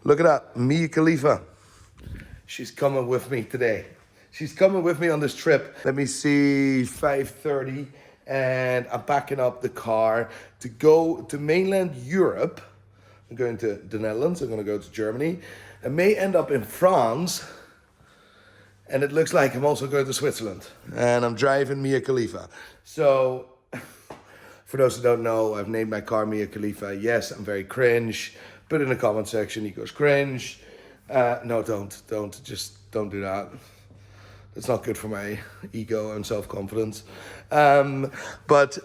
Look at that, Mia Khalifa. She's coming with me today. She's coming with me on this trip. Let me see, 5:30, and I'm packing up the car to go to mainland Europe. I'm going to the Netherlands, I'm gonna go to Germany. I may end up in France, and it looks like I'm also going to Switzerland. And I'm driving Mia Khalifa. So, for those who don't know, I've named my car Mia Khalifa. Yes, I'm very cringe. Put in the comment section, Nico's cringe. No, don't, just don't do that. It's not good for my ego and self-confidence. But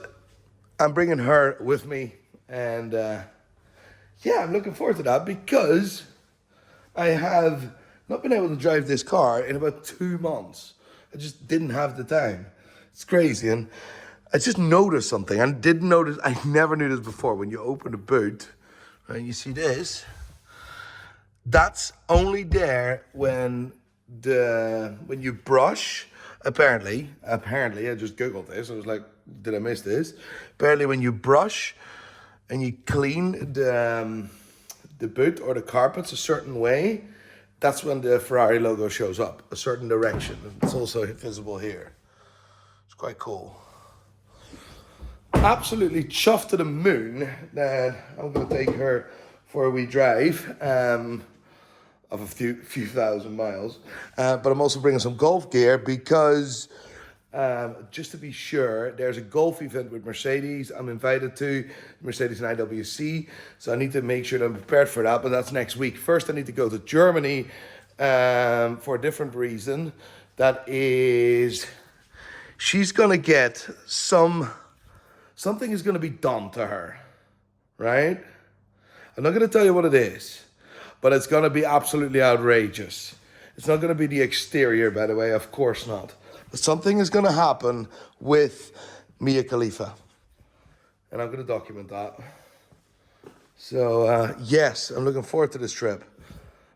I'm bringing her with me. And yeah, I'm looking forward to that because I have not been able to drive this car in about 2 months. I just didn't have the time. It's crazy. And I just noticed something. I didn't notice, I never knew this before. When you open the boot, and you see this, that's only there when you brush. Apparently, I just Googled this. I was like, did I miss this? Apparently, when you brush and you clean the boot or the carpets a certain way, that's when the Ferrari logo shows up, a certain direction. It's also visible here. It's quite cool. Absolutely chuffed to the moon that I'm going to take her for a wee drive of a few thousand miles. But I'm also bringing some golf gear because just to be sure, there's a golf event with Mercedes I'm invited to, Mercedes and IWC. So I need to make sure that I'm prepared for that, but that's next week. First, I need to go to Germany for a different reason. That is, she's going to get something is going to be done to her, right? I'm not going to tell you what it is, but it's going to be absolutely outrageous. It's not going to be the exterior, by the way, of course not. But something is going to happen with Mia Khalifa. And I'm going to document that. So, yes, I'm looking forward to this trip.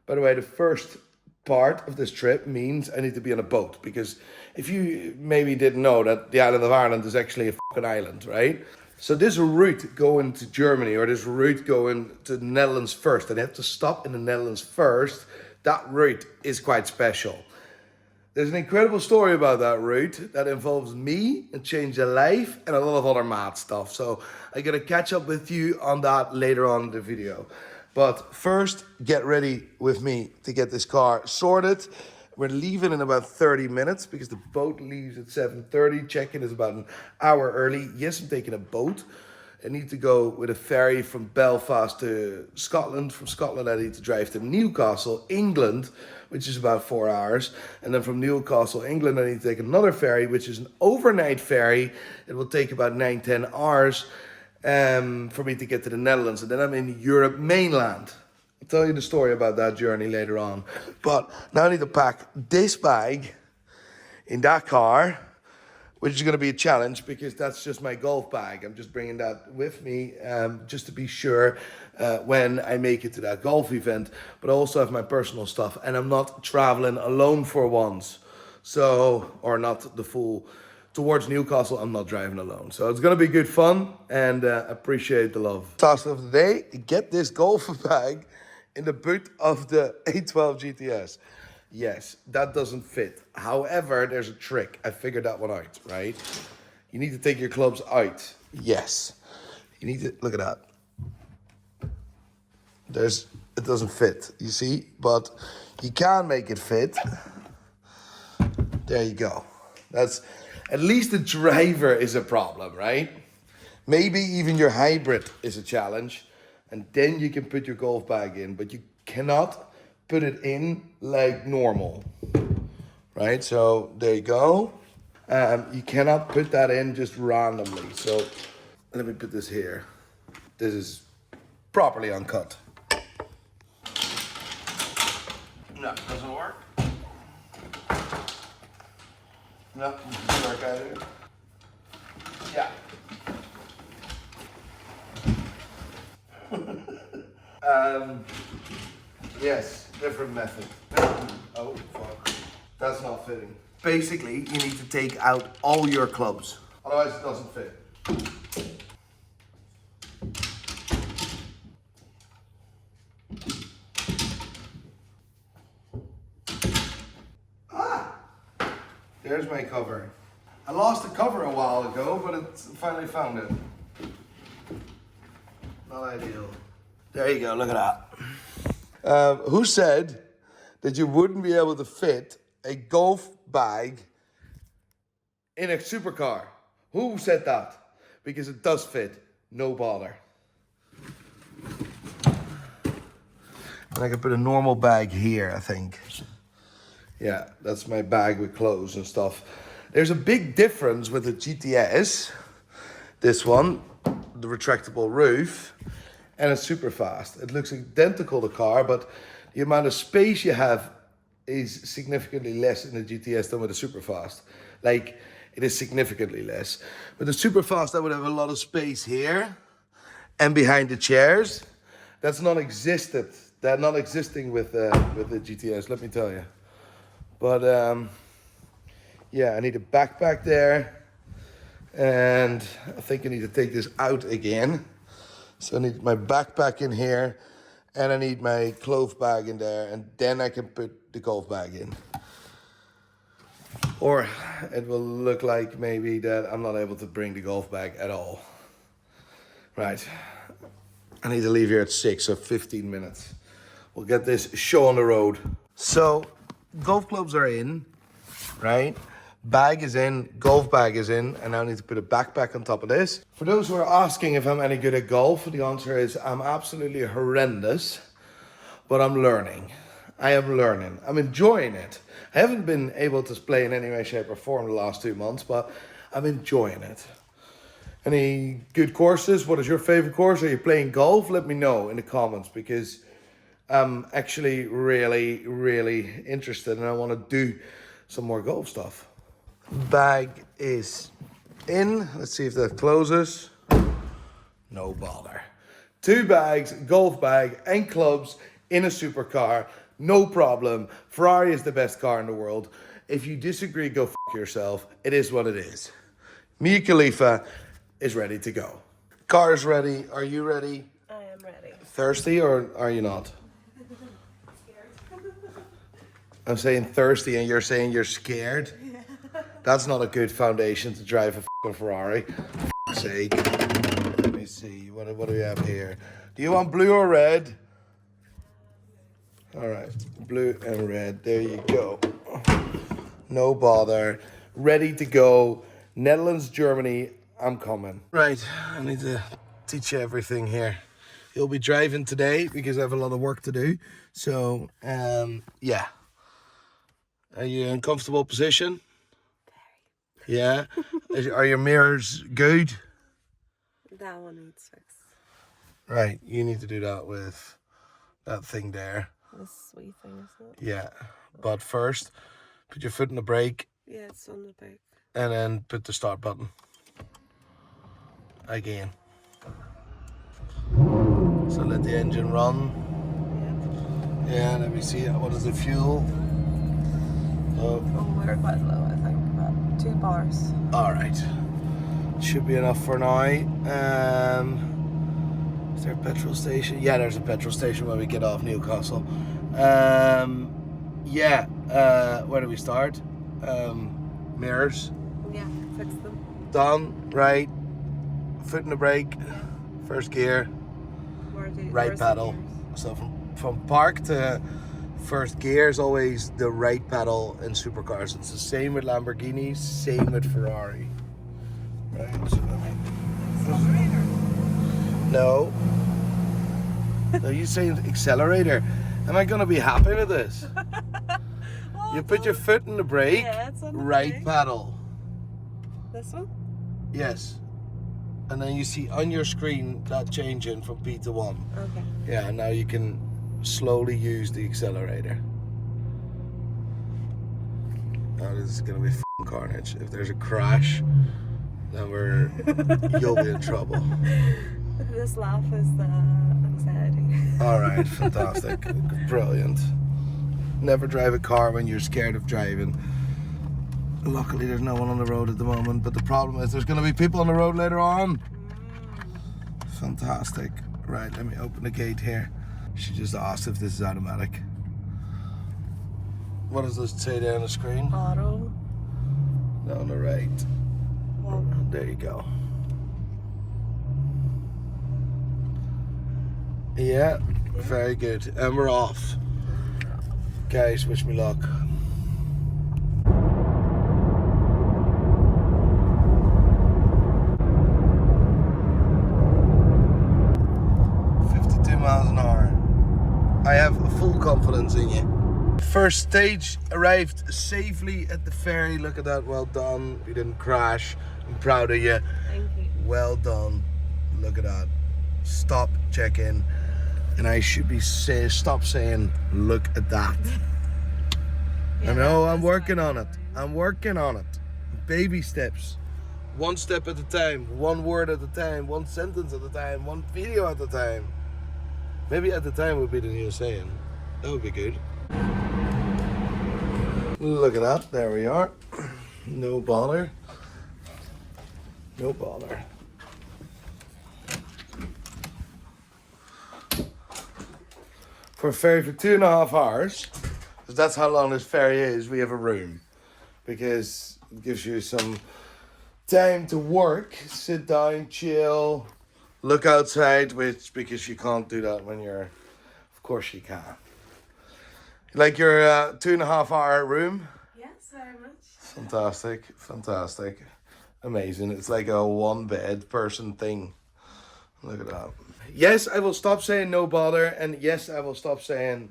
By the way, the first part of this trip means I need to be on a boat. Because if you maybe didn't know that the island of Ireland is actually a fucking island, right? So this route going to Germany or this route going to the Netherlands first, and they have to stop in the Netherlands first, that route is quite special. There's an incredible story about that route that involves me and Change a Life and a lot of other mad stuff. So I'm going to catch up with you on that later on in the video. But first, get ready with me to get this car sorted. We're leaving in about 30 minutes because the boat leaves at 7:30. Check-in is about an hour early. Yes, I'm taking a boat. I need to go with a ferry from Belfast to Scotland. From Scotland, I need to drive to Newcastle, England, which is about 4 hours. And then from Newcastle, England, I need to take another ferry, which is an overnight ferry. It will take about 9-10 hours for me to get to the Netherlands. And then I'm in Europe mainland. I'll tell you the story about that journey later on. But now I need to pack this bag in that car, which is going to be a challenge because that's just my golf bag. I'm just bringing that with me just to be sure when I make it to that golf event. But I also have my personal stuff, and I'm not traveling alone for once. So, or not the full, towards Newcastle, I'm not driving alone. So it's going to be good fun, and appreciate the love. Task of the day, get this golf bag in the boot of the A12 GTS. Yes, that doesn't fit. However, there's a trick. I figured that one out, right? You need to take your clubs out. Yes. You need to, look at that. It doesn't fit, you see? But you can make it fit. There you go. That's, at least the driver is a problem, right? Maybe even your hybrid is a challenge. And then you can put your golf bag in, but you cannot put it in like normal, right? So there you go. You cannot put that in just randomly. So let me put this here. This is properly uncut. No, doesn't work. No, doesn't work either. Yeah. Yes, different method. Oh, fuck. That's not fitting. Basically, you need to take out all your clubs. Otherwise, it doesn't fit. There's my cover. I lost the cover a while ago, but finally found it. Not ideal. There you go, look at that. Who said that you wouldn't be able to fit a golf bag in a supercar? Who said that? Because it does fit, no bother. And I can put a normal bag here, I think. Yeah, that's my bag with clothes and stuff. There's a big difference with the GTS, this one, the retractable roof, and it's super fast. It looks identical to the car, but the amount of space you have is significantly less in the GTS than with the Superfast. Like, it is significantly less. With the Superfast, I would have a lot of space here and behind the chairs. That's non-existent. They're not existing with the GTS, let me tell you. But yeah, I need a backpack there, and I think I need to take this out again. So I need my backpack in here, and I need my clothes bag in there, and then I can put the golf bag in. Or it will look like maybe that I'm not able to bring the golf bag at all. Right, I need to leave here at 6, so 15 minutes. We'll get this show on the road. So, golf clubs are in, right? Bag is in, golf bag is in, and now I need to put a backpack on top of this. For those who are asking if I'm any good at golf, the answer is I'm absolutely horrendous, but I'm learning. I am learning. I'm enjoying it. I haven't been able to play in any way, shape, or form the last 2 months, but I'm enjoying it. Any good courses? What is your favorite course? Are you playing golf? Let me know in the comments, because I'm actually really, really interested and I want to do some more golf stuff. Bag is in. Let's see if that closes. No bother. 2 bags, golf bag and clubs in a supercar. No problem. Ferrari is the best car in the world. If you disagree, go f*** yourself. It is what it is. Mia Khalifa is ready to go. Car is ready. Are you ready? I am ready. Thirsty or are you not? I'm saying thirsty and you're saying you're scared? Yeah. That's not a good foundation to drive a f***ing Ferrari. For f***'s sake. Let me see. What do we have here? Do you want blue or red? All right. Blue and red. There you go. No bother. Ready to go. Netherlands, Germany. I'm coming. Right. I need to teach you everything here. You'll be driving today because I have a lot of work to do. So, yeah. Are you in a comfortable position? Very. Yeah? Are your mirrors good? That one needs fixed. Right, you need to do that with that thing there. This sweet thing, isn't it? Yeah, but first, put your foot in the brake. Yeah, it's on the brake. And then put the start button. Again. So let the engine run. Yeah, let me see. What is the fuel? Oh, we're quite low, I think. About 2 bars. Alright. Should be enough for now. Is there a petrol station? Yeah, there's a petrol station when we get off Newcastle. Yeah. Where do we start? Mirrors. Yeah, fix them. Done. Right. Foot in the brake. Yeah. First gear. Right pedal. So from park to first gear is always the right pedal in supercars. It's the same with Lamborghinis, same with Ferrari. Right. So Accelerator. No. No, you saying accelerator? Am I gonna be happy with this? Oh, You put your foot in the brake. Yeah, it's on the right brake. pedal. This one? Yes. And then you see on your screen that changing from P to 1. Okay. Yeah, and now you can slowly use the accelerator. Oh, this is gonna be f***ing carnage. If there's a crash, then you'll be in trouble. This laugh is the anxiety. Alright, fantastic. Brilliant. Never drive a car when you're scared of driving. Luckily there's no one on the road at the moment, but the problem is there's going to be people on the road later on. Fantastic. Right, let me open the gate here. She just asked if this is automatic. What does this say there on the screen? Auto. On the right. One. There you go. Yeah, very good. And we're off. Guys, wish me luck. Miles an hour. I have full confidence in you. First stage arrived safely at the ferry. Look at that, well done. You didn't crash. I'm proud of you. Thank you. Well done. Look at that. Stop, check in. And I should be stop saying, look at that. Yeah, I know, I'm working on it. I'm working on it. Baby steps. One step at a time, one word at a time, one sentence at a time, one video at a time. Maybe at the time would be the new saying. That would be good. Look at that. There we are. No bother. No bother. For a ferry for 2.5 hours, because that's how long this ferry is, we have a room. Because it gives you some time to work, sit down, chill, look outside, which because you can't do that when you're, of course you can. Like your 2.5 hour room? Yes, very much. Fantastic, fantastic. Amazing. It's like a one bed person thing. Look at that. Yes, I will stop saying no bother, and yes, I will stop saying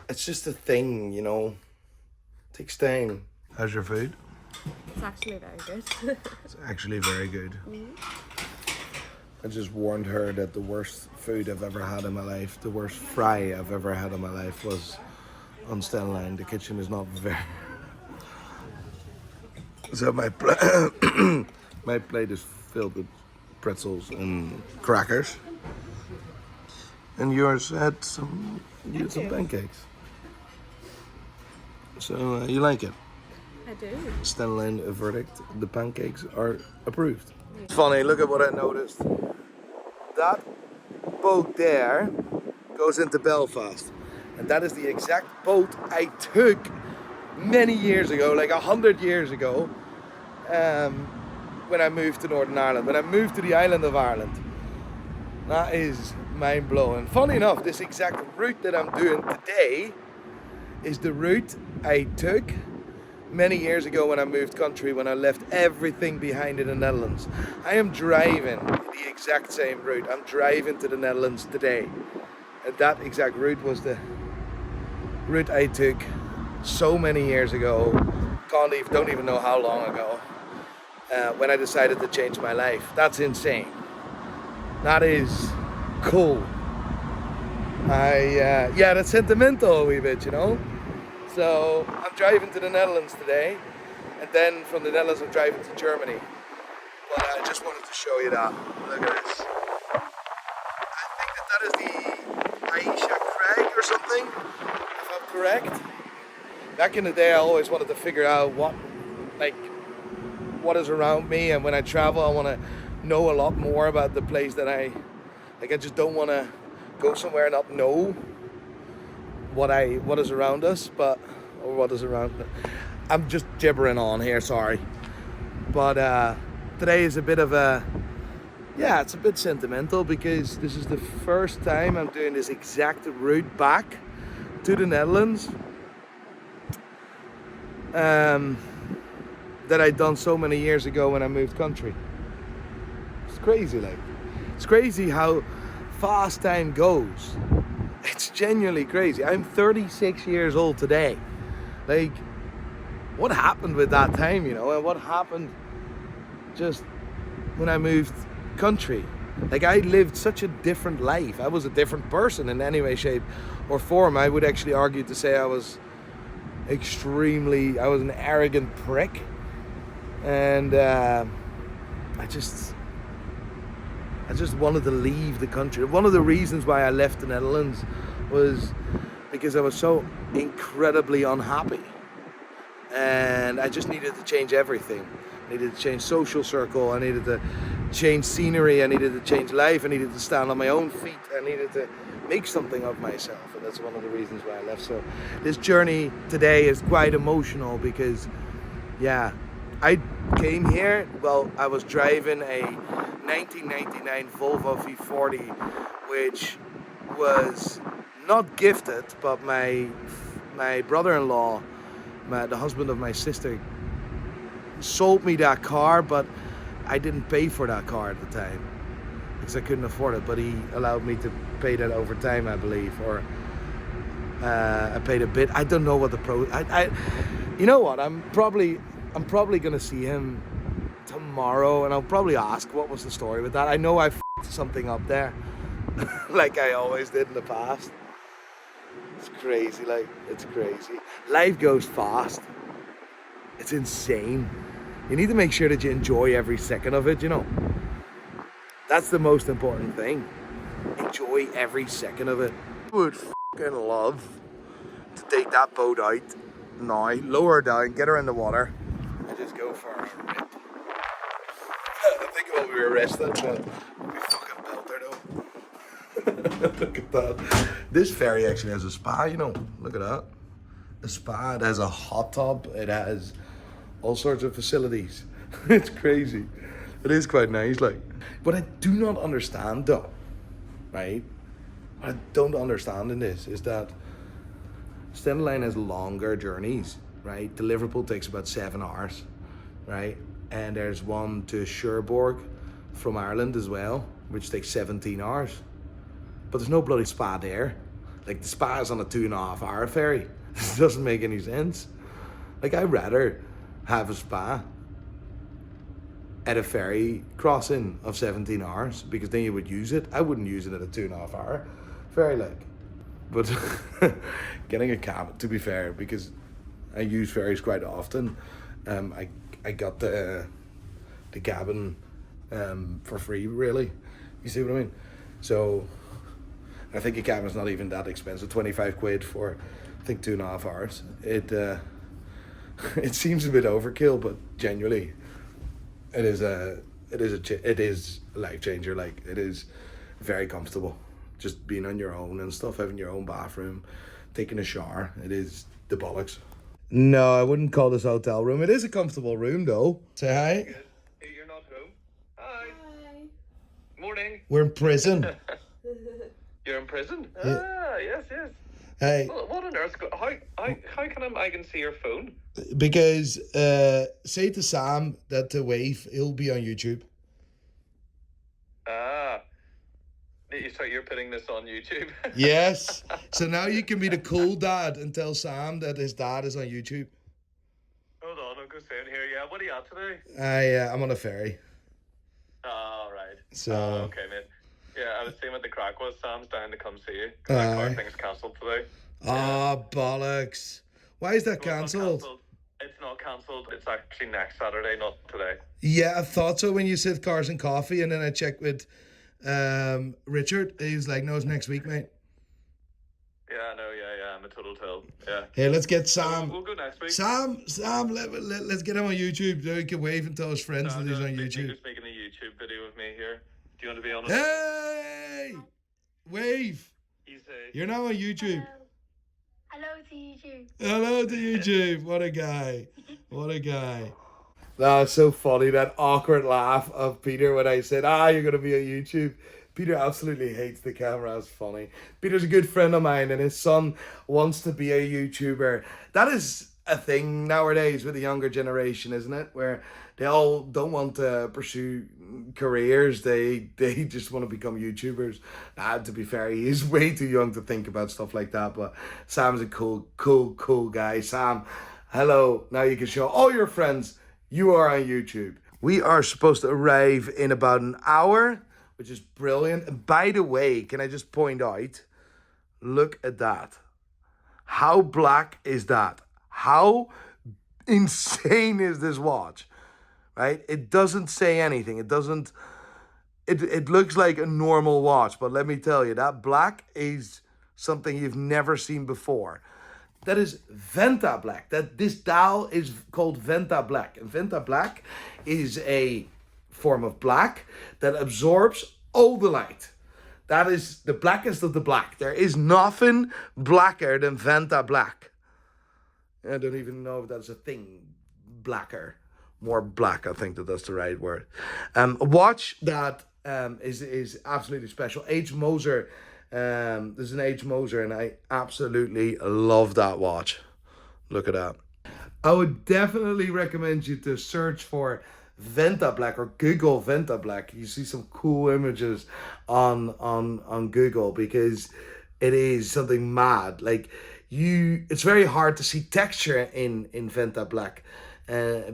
it's just a thing, you know. It takes time. How's your food? It's actually very good. It's actually very good. I just warned her that the worst food I've ever had in my life, the worst fry I've ever had in my life was on Stenline. The kitchen is not very... So my my plate is filled with pretzels and crackers. And yours had some pancakes. So you like it? I do. Stenline verdict, the pancakes are approved. It's funny, look at what I noticed. That boat there goes into Belfast. And that is the exact boat I took many years ago, like 100 years ago, when I moved to Northern Ireland, when I moved to the island of Ireland. That is mind-blowing. Funny enough, this exact route that I'm doing today is the route I took many years ago when I moved country, when I left everything behind in the Netherlands. I am driving the exact same route. I'm driving to the Netherlands today. And that exact route was the route I took so many years ago. Don't even know how long ago. When I decided to change my life. That's insane. That is cool. Yeah, that's sentimental a wee bit, you know? So I'm driving to the Netherlands today, and then from the Netherlands I'm driving to Germany. But I just wanted to show you that. Look at this. I think that is the Aisha Craig or something, if I'm correct. Back in the day I always wanted to figure out what is around me, and when I travel I want to know a lot more about the place that I just don't want to go somewhere and not know what is around us, or what is around. I'm just gibbering on here, sorry. But today is a bit of it's a bit sentimental because this is the first time I'm doing this exact route back to the Netherlands that I'd done so many years ago when I moved country. It's crazy, it's crazy how fast time goes. It's genuinely crazy. I'm 36 years old today. What happened with that time, you know? And what happened just when I moved country? I lived such a different life. I was a different person in any way, shape, or form. I would actually argue to say I was an arrogant prick. And I just wanted to leave the country. One of the reasons why I left the Netherlands was because I was so incredibly unhappy. And I just needed to change everything. I needed to change social circle. I needed to change scenery. I needed to change life. I needed to stand on my own feet. I needed to make something of myself. And that's one of the reasons why I left. So this journey today is quite emotional because Yeah, I came here, well, I was driving a 1999 Volvo V40, which was not gifted, but my brother-in-law, the husband of my sister, sold me that car, but I didn't pay for that car at the time because I couldn't afford it, but he allowed me to pay that over time, I believe, or I paid a bit. I don't know what the you know what, I'm probably gonna see him tomorrow, and I'll probably ask what was the story with that. I know I f***ed something up there like I always did in the past. It's crazy, like, it's crazy. Life goes fast. It's insane. You need to make sure that you enjoy every second of it, you know. That's the most important thing. Enjoy every second of it. I would fucking love to take that boat out now, lower her down, get her in the water, and just go for a rip. I think it will be arrested, but we fucking built her though. Look at that. This ferry actually has a spa, you know. Look at that. A spa, it has a hot tub, it has all sorts of facilities. It's crazy. It is quite nice, like. What I do not understand though, right? What I don't understand in this is that Standard Line has longer journeys, right? To Liverpool takes about 7 hours, right? And there's one to Cherbourg from Ireland as well, which takes 17 hours. But there's no bloody spa there. Like, the spa is on a 2.5 hour ferry. This doesn't make any sense. Like, I'd rather have a spa at a ferry crossing of 17 hours, because then you would use it. I wouldn't use it at a 2.5 hour ferry, like. But getting a cabin, to be fair, because I use ferries quite often, I got the cabin for free, really. You see what I mean? So I think a cabin's not even that expensive. 25 quid for, I think, 2.5 hours. It seems a bit overkill, but genuinely, it is a life changer. Like, it is very comfortable. Just being on your own and stuff, having your own bathroom, taking a shower. It is the bollocks. No, I wouldn't call this a hotel room. It is a comfortable room, though. Say hi. You're not home. Hi. Hi. Morning. We're in prison. You're in prison? Yeah. Ah, yes. Hey. Well, what on earth? How can I can see your phone? Because say to Sam that to wave, he'll be on YouTube. Ah. So you're putting this on YouTube? Yes. So now you can be the cool dad and tell Sam that his dad is on YouTube. Hold on, I'll go sit here. Yeah, what are you at today? I'm on a ferry. Oh, right. So. Okay, mate. Yeah, I was seeing what the crack was. Sam's down to come see you. Because car thing's cancelled today. Oh, bollocks. Why is that cancelled? It's not cancelled. It's actually next Saturday, not today. Yeah, I thought so when you said Cars and Coffee, and then I checked with Richard. He was like, no, it's next week, mate. Yeah, no, yeah, I'm a total till. Yeah. Hey, let's get Sam. We'll go next week. Sam, let's get him on YouTube. So he can wave and tell his friends that he's on YouTube. Nico's making a YouTube video with me here. Do you want to be on it? Hey! Wave! You're now on YouTube. Hello to YouTube. Hello to YouTube. What a guy. That's so funny, that awkward laugh of Peter when I said, you're going to be on YouTube. Peter absolutely hates the camera. It's funny. Peter's a good friend of mine, and his son wants to be a YouTuber. That is a thing nowadays with the younger generation, isn't it? Where they all don't want to pursue careers. They just want to become YouTubers. To be fair, he is way too young to think about stuff like that. But Sam's a cool guy. Sam, hello. Now you can show all your friends you are on YouTube. We are supposed to arrive in about an hour, which is brilliant. And by the way, can I just point out, look at that. How black is that? How insane is this watch? Right? It doesn't say anything. It looks like a normal watch, but let me tell you, that black is something you've never seen before. That is Venta Black. This dial is called Venta Black. And Venta Black is a form of black that absorbs all the light. That is the blackest of the black. There is nothing blacker than Venta Black. I don't even know if that's a thing. blacker. More black, I think that's the right word. A watch that is absolutely special. H. Moser. There's an H. Moser, and I absolutely love that watch. Look at that. I would definitely recommend you to search for Venta Black or Google Venta Black. You see some cool images on Google, because it is something mad. Like it's very hard to see texture in Venta Black.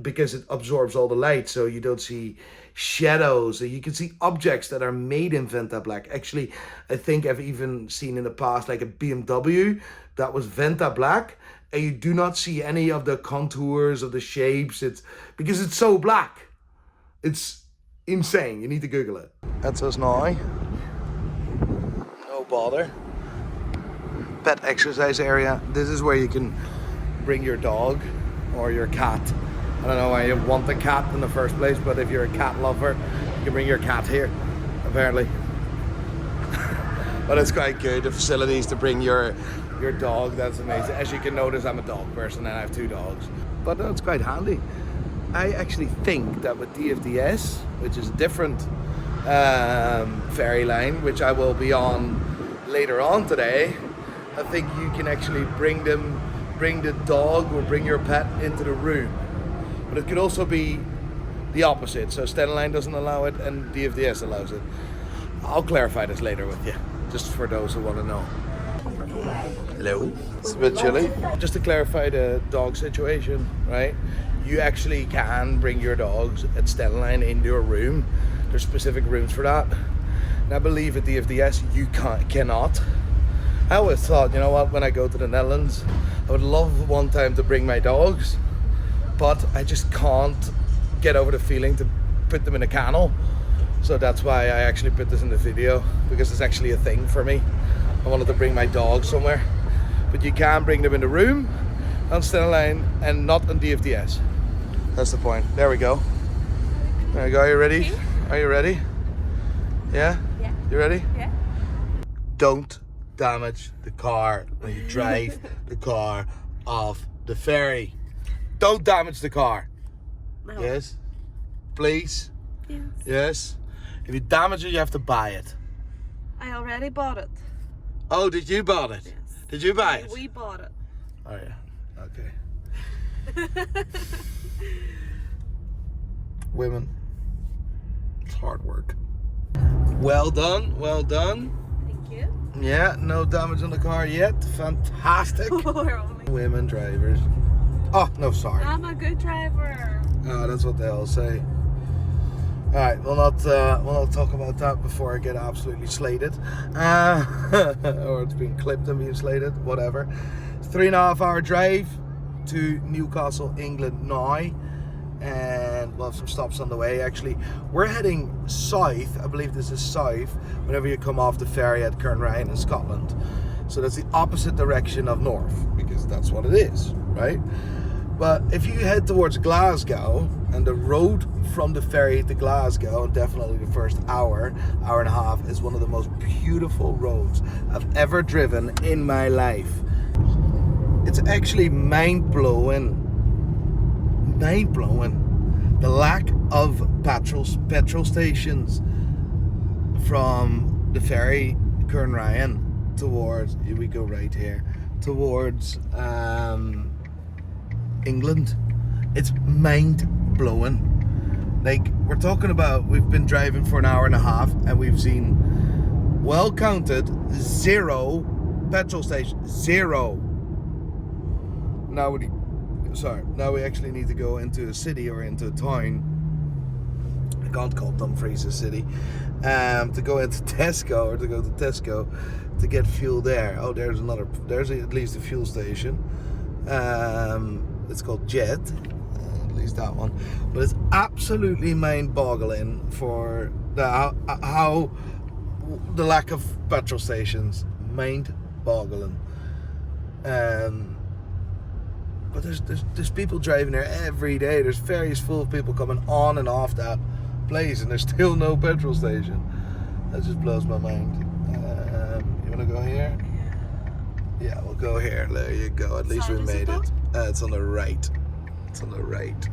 Because it absorbs all the light, so you don't see shadows. You can see objects that are made in Venta Black. Actually, I think I've even seen in the past like a BMW that was Venta Black, and you do not see any of the contours of the shapes. It's because it's so black. It's insane. You need to Google it. That's us now. No bother. Pet exercise area. This is where you can bring your dog or your cat. I don't know why you want the cat in the first place, but if you're a cat lover, you can bring your cat here, apparently. But it's quite good, the facilities to bring your dog. That's amazing. As you can notice, I'm a dog person and I have 2 dogs. But no, it's quite handy. I actually think that with DFDS, which is a different ferry line, which I will be on later on today, I think you can actually bring the dog or bring your pet into the room. But it could also be the opposite. So Line doesn't allow it and DFDS allows it. I'll clarify this later with you, just for those who want to know. Hello. It's a bit chilly. Just to clarify the dog situation, right? You actually can bring your dogs at Line into a room. There's specific rooms for that. And I believe at DFDS you cannot. I always thought, you know what, when I go to the Netherlands, I would love one time to bring my dogs, but I just can't get over the feeling to put them in a kennel. So that's why I actually put this in the video, because it's actually a thing for me. I wanted to bring my dog somewhere, but you can bring them in the room on Line and not on DFDS. That's the point. There we go. There we go. Are you ready? Are you ready? Yeah? Yeah. You ready? Yeah. Don't damage the car when you drive the car off the ferry. Don't damage the car. No. Yes? Please? Yes. Yes? If you damage it, you have to buy it. I already bought it. Oh, did you buy it? Yes. Did you buy it? We bought it. Oh yeah. Okay. Women. It's hard work. Well done. Well done. Thank you. Yeah, no damage on the car yet. Fantastic. We're only... Women drivers. Oh, no, sorry. I'm a good driver. Oh, that's what they all say. Alright, we'll not talk about that before I get absolutely slated. Or it's been clipped and being slated, whatever. 3.5 hour drive to Newcastle, England now. And we'll have some stops on the way. Actually, we're heading south. I believe this is south whenever you come off the ferry at Ryan in Scotland. So that's the opposite direction of north, because that's what it is, right? But if you head towards Glasgow, and the road from the ferry to Glasgow, and definitely the first hour and a half, is one of the most beautiful roads I've ever driven in my life. It's actually mind-blowing. The lack of petrol stations from the ferry Ryan towards, here we go right here, towards England. It's mind-blowing. Like, we're talking about, we've been driving for an hour and a half and we've seen, well counted, 0 petrol stations. 0. Now we actually need to go into a city or into a town. I can't call Dumfries a city. To go into Tesco, or to go to Tesco to get fuel there. Oh, there's at least a fuel station. It's called Jet, at least that one. But it's absolutely mind-boggling for how the lack of petrol stations. Mind-boggling. But there's people driving there every day. There's ferries full of people coming on and off that place, and there's still no petrol station. That just blows my mind. You want to go here? Yeah, we'll go here. There you go. At least we made it. It's on the right. That's on the right.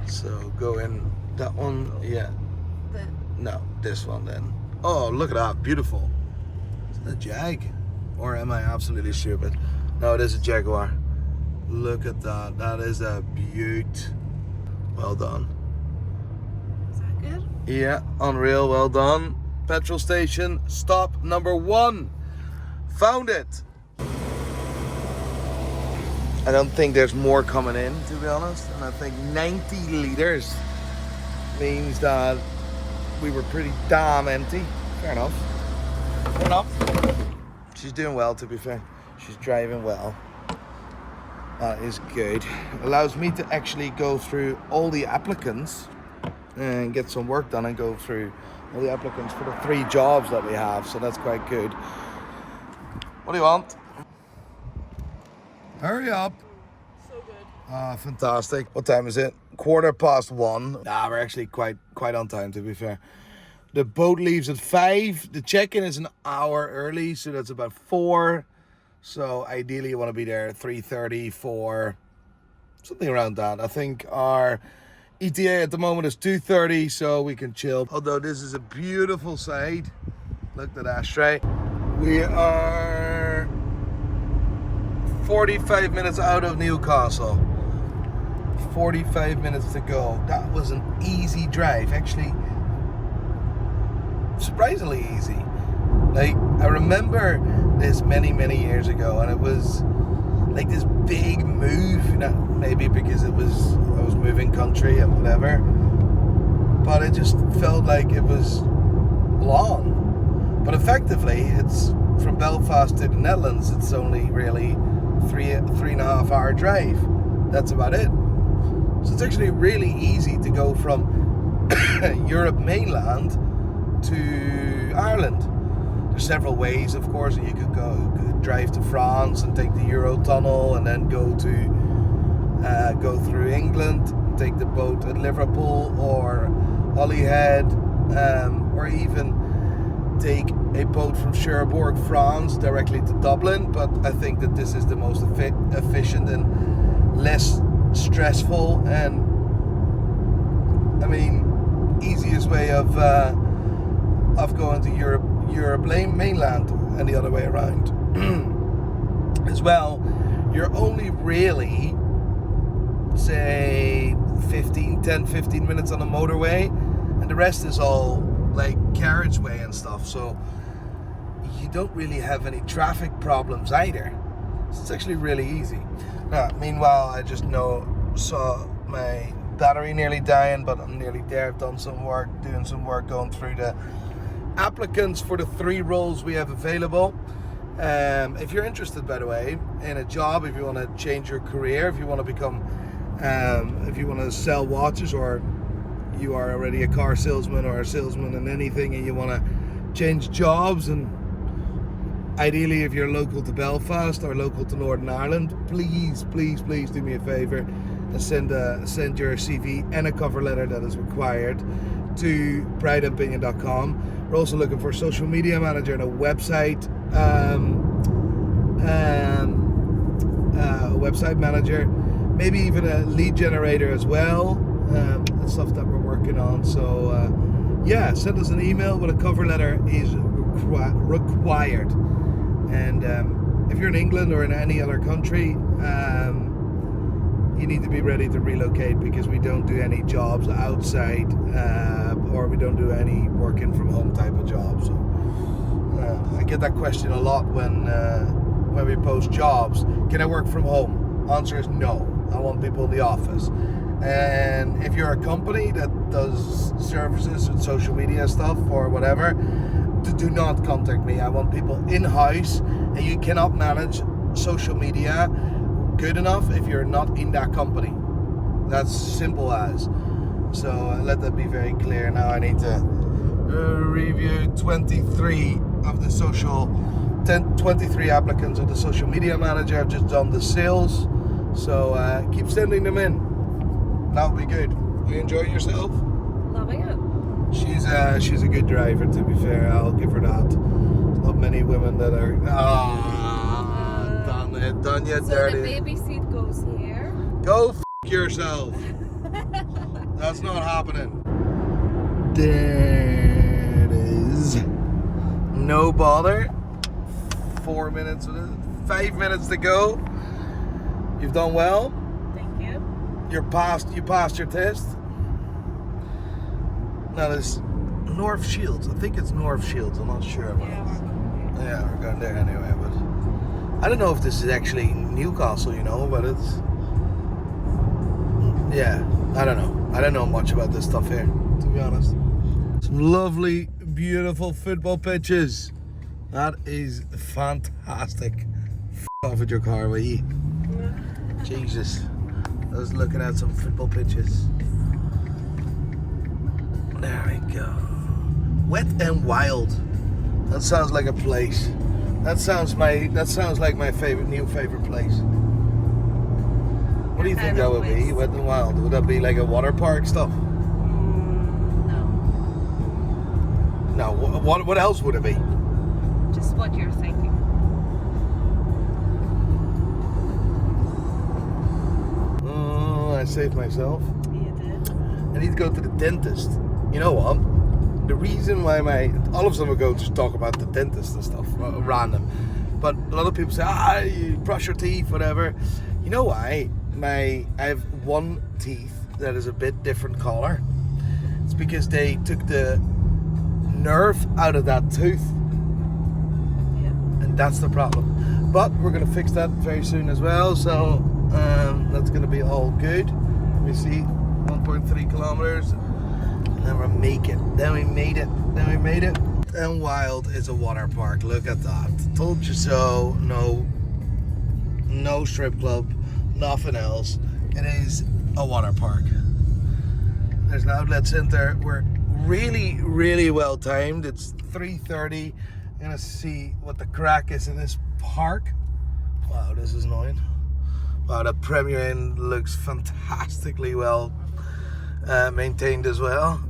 So go in that one. Yeah. No, this one then. Oh, look at that. Beautiful. Is it a Jag? Or am I absolutely stupid? No, it is a Jaguar. Look at that. That is a beaut. Well done. Is that good? Yeah, unreal. Well done. Petrol station. Stop number 1. Found it. I don't think there's more coming in, to be honest. And I think 90 litres means that we were pretty damn empty. Fair enough. Fair enough. She's doing well, to be fair. She's driving well. That is good. Allows me to actually go through all the applicants and get some work done and go through all the applicants for the 3 jobs that we have. So that's quite good. What do you want? Hurry up. So good. Ah, fantastic. What time is it? 1:15. Nah, we're actually quite on time, to be fair. The boat leaves at 5. The check-in is an hour early, so that's about 4. So ideally you want to be there at 3:30, 4, something around that. I think our ETA at the moment is 2:30, so we can chill. Although this is a beautiful side. Look at that ashtray. We are 45 minutes out of Newcastle. 45 minutes to go. That was an easy drive, actually. Surprisingly easy. Like, I remember this many years ago, and it was like this big move, you know, maybe because I was moving country and whatever, but it just felt like it was long. But effectively, it's from Belfast to the Netherlands, it's only really 3.5 hour drive. That's about it. So it's actually really easy to go from Europe mainland to Ireland. There's several ways, of course. You could drive to France and take the Eurotunnel, and then go through England, take the boat at Liverpool or Holyhead, or even take a boat from Cherbourg, France, directly to Dublin. But I think that this is the most efficient and less stressful, and I mean easiest way of going to Europe mainland, and the other way around. As well, you're only really, say, 10-15 minutes on the motorway, and the rest is all like carriageway and stuff, so you don't really have any traffic problems either. So it's actually really easy. Meanwhile, I just saw my battery nearly dying, but I'm nearly there. I've done some work, doing some work, going through the applicants for the 3 roles we have available. If you're interested, by the way, in a job, if you want to change your career, if you want to become, if you want to sell watches, or you are already a car salesman or a salesman in anything, and you want to change jobs, and ideally if you're local to Belfast or local to Northern Ireland, please do me a favor and send your CV and a cover letter that is required to prideandpinion.com. We're also looking for a social media manager and a website manager, maybe even a lead generator as well. That's stuff that we're working on. So yeah, send us an email with a cover letter is required. And if you're in England or in any other country, you need to be ready to relocate, because we don't do any jobs outside, or we don't do any working from home type of jobs. So I get that question a lot when we post jobs. Can I work from home? Answer is no. I want people in the office. And if you're a company that does services and social media stuff or whatever, do not contact me. I want people in-house, and you cannot manage social media good enough if you're not in that company. That's simple as. So let that be very clear. Now I need to review 23 applicants of the social media manager. I've just done the sales, so keep sending them in. That'll be good. You enjoy yourself? Loving it. She's a good driver, to be fair. I'll give her that. There's not many women that are done yet. So Dirty. the baby seat goes here. Go f yourself. That's not happening. There it is. No bother. 4 minutes, 5 minutes to go. You've done well. Thank you. You passed your test. Now there's North Shields. I think it's North Shields. I'm not sure about it. Yeah, we're going there anyway. But I don't know if this is actually Newcastle, you know, but it's... Yeah, I don't know. I don't know much about this stuff here, to be honest. Some lovely, beautiful football pitches. That is fantastic. F off with your car, will you? Jesus. I was looking at some football pitches. There we go. Wet and Wild. That sounds like a place. That sounds like my new favorite place. What do you think that would be? Wet and Wild. Would that be like a water park stuff? No. No. What else would it be? Just what you're thinking. Oh, I saved myself. You did. I need to go to the dentist. You know what? The reason why all of a sudden we go just talk about the dentist and stuff, random. But a lot of people say, you brush your teeth, whatever. You know why? I have one teeth that is a bit different color. It's because they took the nerve out of that tooth. Yeah. And that's the problem. But we're going to fix that very soon as well. So that's going to be all good. Let me see, 1.3 kilometers. And then we make it. Then we made it. And Wild is a water park. Look at that. Told you so. No strip club. Nothing else. It is a water park. There's an outlet center. We're really, really well timed. It's 3:30. I'm gonna see what the crack is in this park. Wow, this is annoying. Wow, the Premier Inn looks fantastically well maintained as well.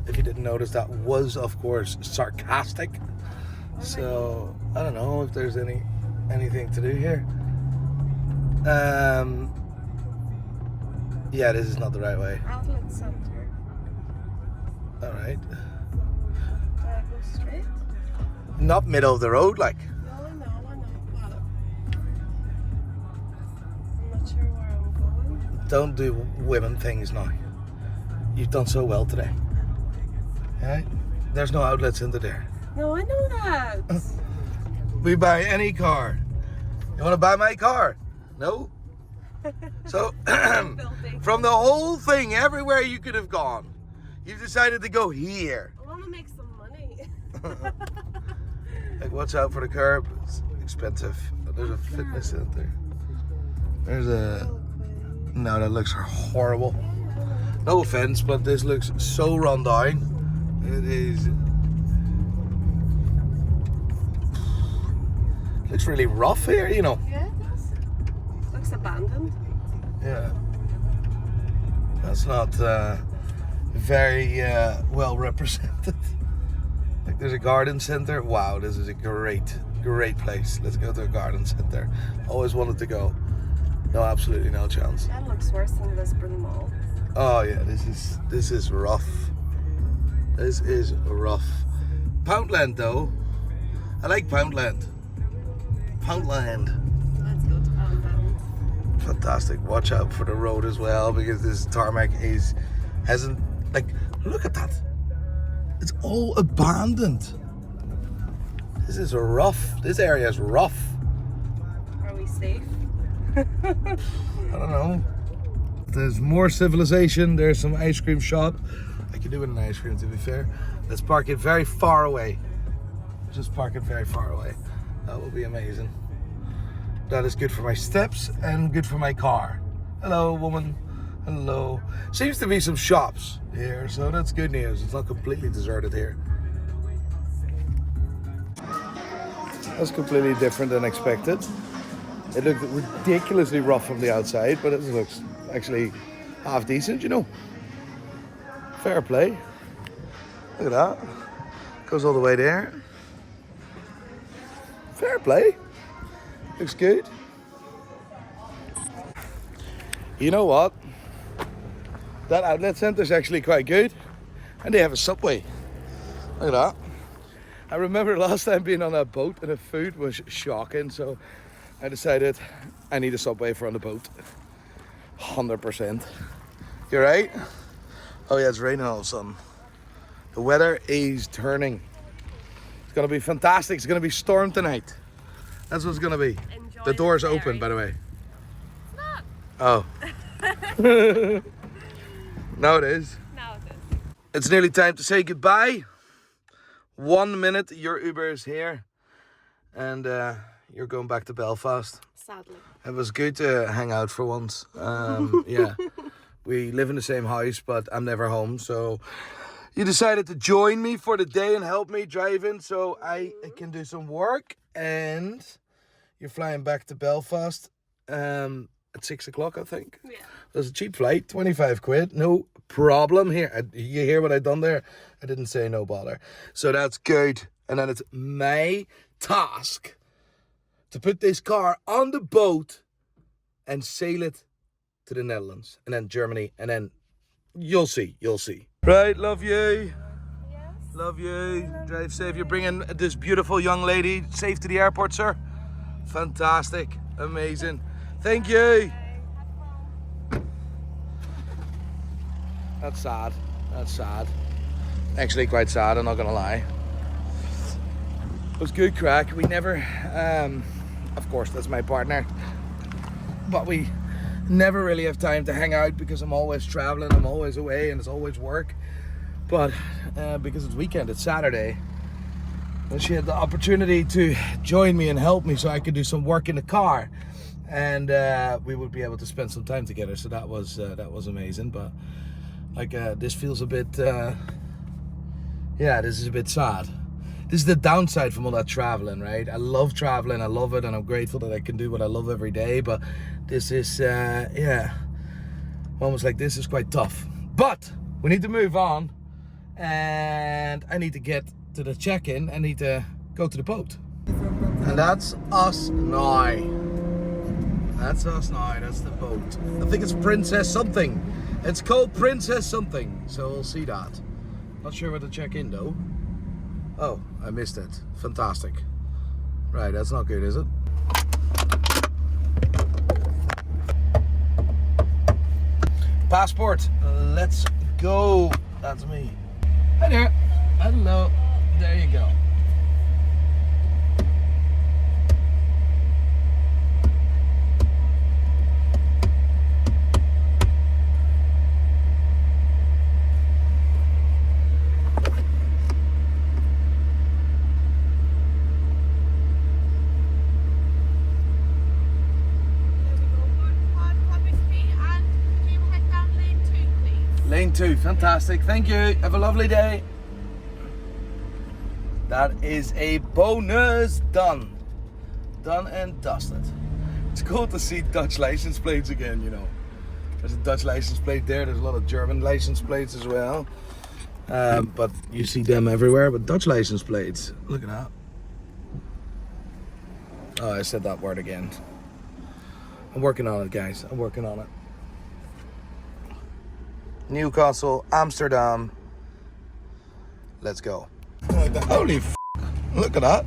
If you didn't notice, that was of course sarcastic. So I don't know if there's anything to do here. Yeah, this is not the right way. Outlet center. All right. Do I go straight? Not middle of the road, like. No, I know. Well, I'm not sure where I'm going. Don't do women things now. You've done so well today. Alright? There's no outlets into there. No, I know that. We buy any car. You want to buy my car? No? So, from the whole thing, everywhere you could have gone, you've decided to go here. I want to make some money. Like, watch out for the curb. It's expensive. There's a fitness center. There's a... No, that looks horrible. No offense, but this looks so run down. It is... Looks really rough here, you know. Yeah, it does. Looks abandoned. Yeah. That's not very well represented. Like, there's a garden center. Wow, this is a great place. Let's go to a garden center. Always wanted to go. No, absolutely no chance. That looks worse than Lisbon Mall. Oh yeah, this is rough. This is rough. Poundland though. I like Poundland. Poundland. Let's go to Poundland. Fantastic. Watch out for the road as well, because this tarmac hasn't, like, look at that. It's all abandoned. This is rough. This area is rough. Are we safe? I don't know. There's more civilization. There's some ice cream shop. I could do with an ice cream, to be fair. Let's park it very far away. Just park it very far away. That will be amazing. That is good for my steps and good for my car. Hello, woman. Hello. Seems to be some shops here, so that's good news. It's not completely deserted here. That's completely different than expected. It looked ridiculously rough from the outside, but it looks actually half decent, you know. Fair play. Look at that. Goes all the way there. Fair play. Looks good. You know what? That outlet centre is actually quite good. And they have a Subway. Look at that. I remember last time being on that boat and the food was shocking. So I decided I need a Subway for on the boat. 100%. You're right? Oh yeah, it's raining all of a sudden. The weather is turning. It's gonna be fantastic. It's gonna be storm tonight. That's what it's gonna be. Enjoy The door's the ferry. open, by the way. It's not. Oh. No, it is. No, it is. It's nearly time to say goodbye. 1 minute, your Uber is here. And you're going back to Belfast. Sadly. It was good to hang out for once. Yeah. We live in the same house, but I'm never home. So you decided to join me for the day and help me drive in so I can do some work. And you're flying back to Belfast at 6 o'clock, I think. Yeah. It was a cheap flight, 25 quid. No problem here. You hear what I done there? I didn't say no bother. So that's good. And then it's my task to put this car on the boat and sail it to the Netherlands and then Germany, and then you'll see. Right, love you. Yes. Love you. Drive safe. You're bringing this beautiful young lady safe to the airport, sir. Fantastic. Amazing. Thank you. That's sad. That's sad. Actually quite sad, I'm not gonna lie. It was good crack. We never, of course that's my partner, but we never really have time to hang out because I'm always traveling, I'm always away, and it's always work. But because it's weekend, it's Saturday, and she had the opportunity to join me and help me so I could do some work in the car, and we would be able to spend some time together. So that was amazing. But like this feels a bit, yeah, this is a bit sad. This is the downside from all that traveling, right? I love traveling, I love it, and I'm grateful that I can do what I love every day. But this is, yeah, moments like this is quite tough. But we need to move on, and I need to get to the check-in. I need to go to the boat. And that's us now. That's us now, that's the boat. I think it's Princess something. It's called Princess something, so we'll see that. Not sure where to check in though. Oh, I missed it. Fantastic. Right, that's not good, is it? Passport, let's go. That's me. Hi there. Hello. There you go. Lane 2, fantastic. Thank you. Have a lovely day. That is a bonus. Done. Done and dusted. It's cool to see Dutch license plates again, you know. There's a Dutch license plate there. There's a lot of German license plates as well. But you see them everywhere. But Dutch license plates, look at that. Oh, I said that word again. I'm working on it, guys. I'm working on it. Newcastle, Amsterdam. Let's go. Holy f***, look at that.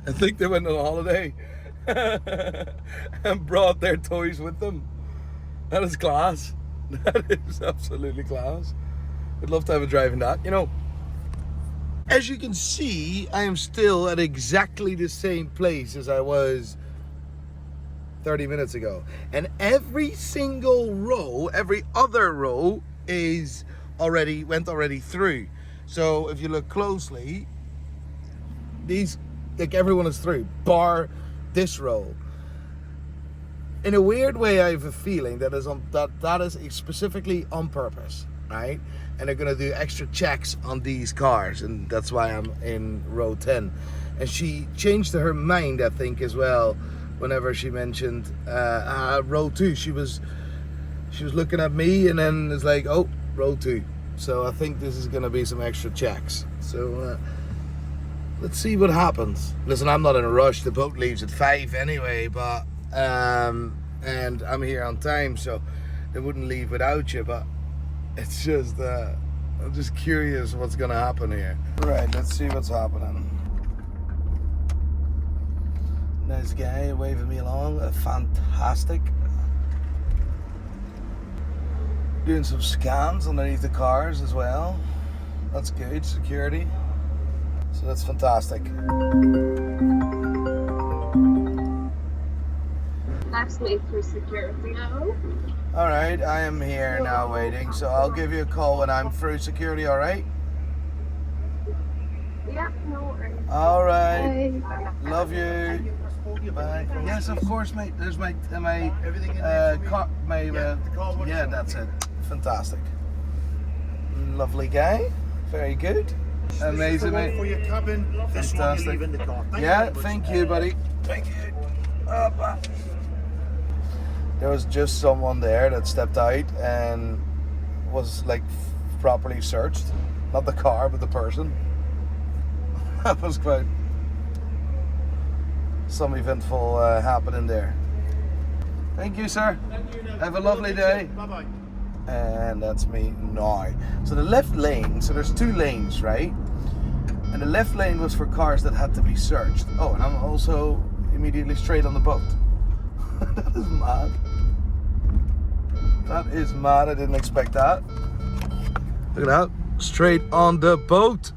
I think they went on a holiday and brought their toys with them. That is class. That is absolutely class. I'd love to have a drive in that, you know. As you can see, I am still at exactly the same place as I was 30 minutes ago. And every single row, every other row went already through. So if you look closely, these, like everyone is through, bar this row. In a weird way, I have a feeling that is specifically on purpose, right? And they're gonna do extra checks on these cars, and that's why I'm in row 10. And she changed her mind, I think, as well, whenever she mentioned row 2. She was looking at me, and then it's like, oh, row 2. So I think this is gonna be some extra checks. So let's see what happens. Listen, I'm not in a rush. The boat leaves at 5 anyway, but and I'm here on time, so they wouldn't leave without you. But it's just I'm just curious what's gonna happen here. Right, let's see what's happening. Nice guy waving me along. Fantastic. Doing some scans underneath the cars as well. That's good, security. So that's fantastic. Let's wait for security now. Alright, I am here now waiting, so I'll give you a call when I'm through security, alright? Yeah, no worries. Alright. Bye. Love you. Bye. Yes, of course, mate. There's my Everything in there for you? car, yeah, that's it. Fantastic. Lovely guy. Very good. Amazing, This is the one mate. for your cabin. This one you Fantastic. leave in the car. Yeah, thank you, buddy. Thank you. There was just someone there that stepped out and was like properly searched. Not the car, but the person. That was quite some eventful happening there. Thank you, sir. Have a lovely day. Bye-bye. And that's me now. So the left lane, so there's 2 lanes, right? And the left lane was for cars that had to be searched. Oh, and I'm also immediately straight on the boat. That is mad. That is mad. I didn't expect that. Look at that. Straight on the boat.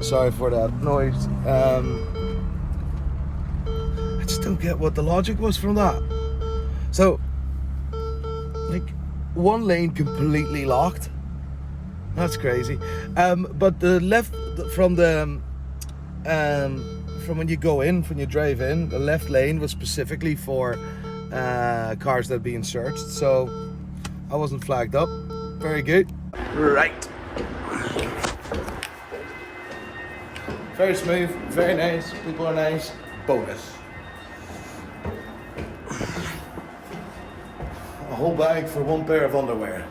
Sorry for that noise. I just don't get what the logic was from that. So, like, one lane completely locked. That's crazy. But the left from when you go in, when you drive in, the left lane was specifically for cars that are being searched. So I wasn't flagged up. Very good. Right. Very smooth, very nice. People are nice. Bonus. A whole bag for one pair of underwear.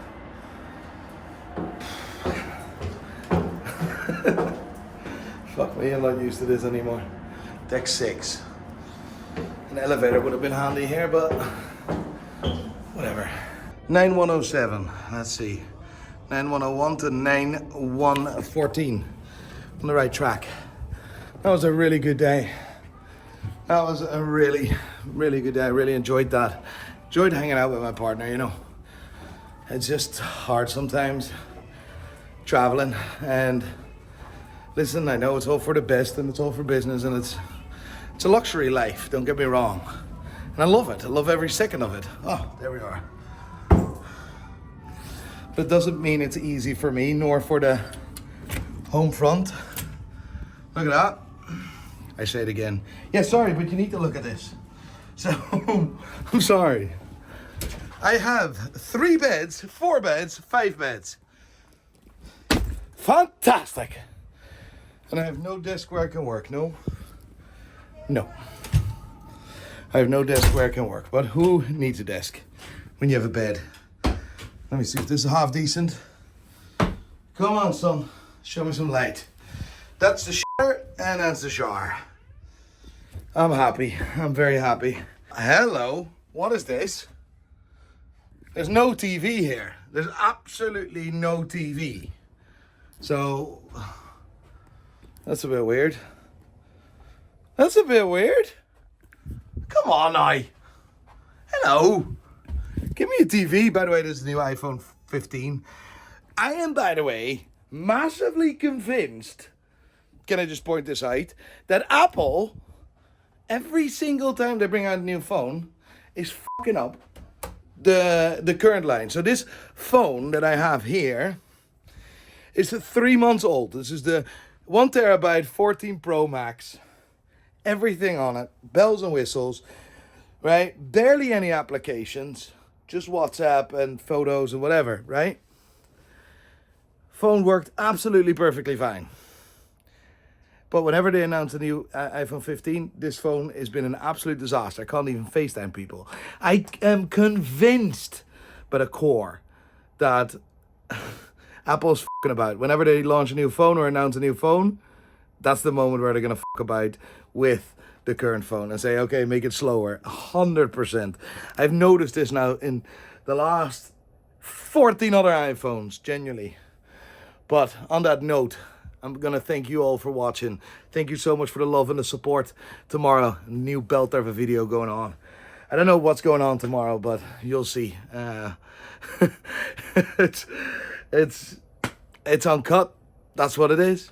Fuck me, I'm not used to this anymore. Deck 6. An elevator would have been handy here, but whatever. 9107, let's see. 9101 to 9114. On the right track. That was a really good day. That was a really, really good day. I really enjoyed that. Enjoyed hanging out with my partner, you know. It's just hard sometimes traveling, and listen, I know it's all for the best and it's all for business, and it's a luxury life, don't get me wrong. And I love it. I love every second of it. Oh, there we are. But it doesn't mean it's easy for me, nor for the home front. Look at that. I say it again. Yeah, sorry, but you need to look at this. So, I'm sorry. I have 3 beds, 4 beds, 5 beds. Fantastic. And I have no desk where I can work, no. I have no desk where I can work, but who needs a desk when you have a bed? Let me see if this is half decent. Come on, son, show me some light. That's the shower, and that's the shower. I'm happy, I'm very happy. Hello, what is this? There's no TV here. There's absolutely no TV. So, that's a bit weird. That's a bit weird. Come on now. Hello. Give me a TV. By the way, this is the new iPhone 15. I am, by the way, massively convinced, can I just point this out, that Apple, every single time they bring out a new phone, is fucking up the current line. So this phone that I have here is 3 months old. This is the 1 terabyte 14 Pro Max. Everything on it, bells and whistles, right? Barely any applications, just WhatsApp and photos and whatever, right? Phone worked absolutely perfectly fine. But whenever they announce a new iPhone 15, this phone has been an absolute disaster. I can't even FaceTime people. I am convinced by the core that Apple's fucking about. Whenever they launch a new phone or announce a new phone, that's the moment where they're going to fuck about with the current phone and say, okay, make it slower. 100%. I've noticed this now in the last 14 other iPhones, genuinely. But on that note, I'm going to thank you all for watching. Thank you so much for the love and the support. Tomorrow, a new belter of a video going on. I don't know what's going on tomorrow, but you'll see. It's uncut. That's what it is.